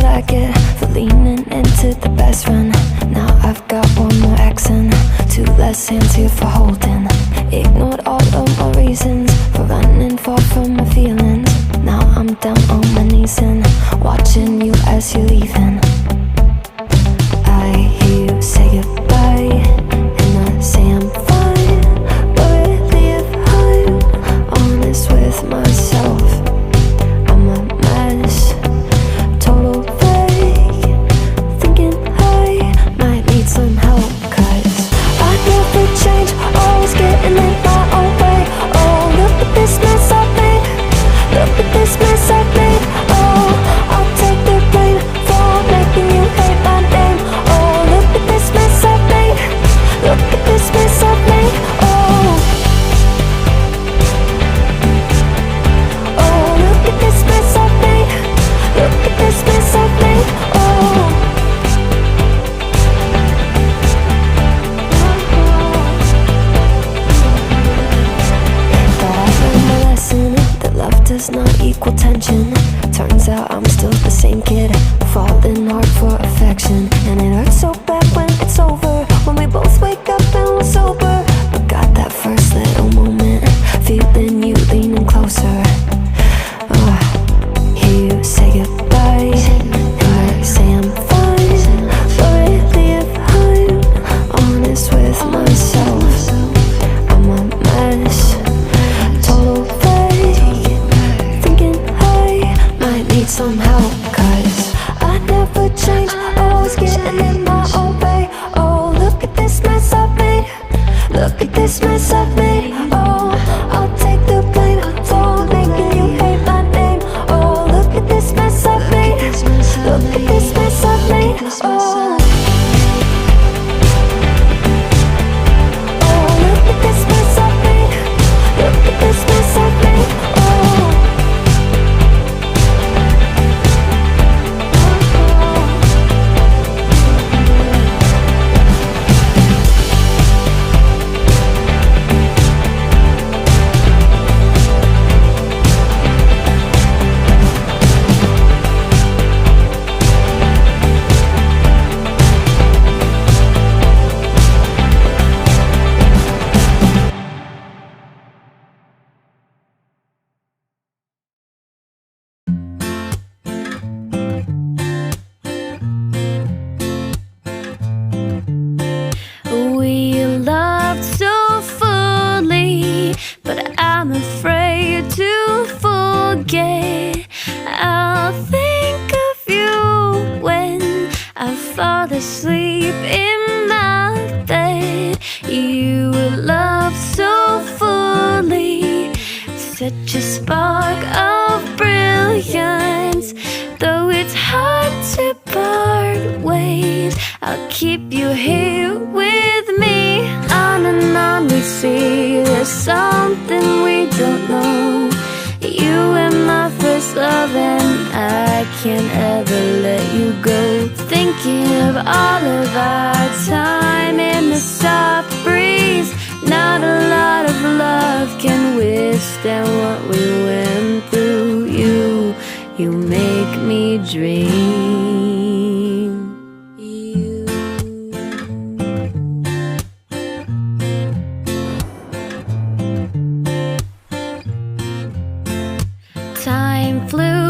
what I get for leaning into the best friend. Now I've got one more accent, two less hands here for holding. Ignored all of my reasons for running far from my feelings. Now I'm down on my knees and watching you as you're leaving. I hear you say goodbye, and I say I'm fine. But really if I'm honest with myself, I'm a mess, total fake, thinking I might need some help. Cause I never change, always getting in my own way. Oh, look at this mess I've made, look at this mess I've made. Oh, I'll take the blame for making you hate my name. Oh, look at this mess I've made, look at this mess I've made. Oh, oh, look at this mess I've made, look at this mess I've made. Oh, but I learned my lesson that love does not equal tension. Turns out I'm still the same kid, falling hard for affection. And it hurts so bad when it's over, when we both wake up and we're sober. But got that first little moment, feeling you leaning closer. Hear you say goodbye, and I say I'm fine. But really if I'm honest with myself, I'm a mess, total fake, thinking I might need some help. Cause I never change, always getting in my own way. Oh, look at this mess I've made, look at this mess I've made. Oh, I'll take the blame for making you hate my name. Oh, look at this mess I've made, look at this mess I've made. Oh, oh, look at this mess I've made, look at this mess I've made. Oh, we loved so fully, but I'm afraid to forget. I'll think of you when I fall asleep in my bed. You loved so fully, such a spark of brilliance. Though it's hard to part ways, I'll keep you here with me. On and on we see, there's something we don't know. You were my first love and I can't ever let you go. Thinking of all of our time in the soft breeze. Not a lot of love can withstand what we went through. You make me dream. Time flew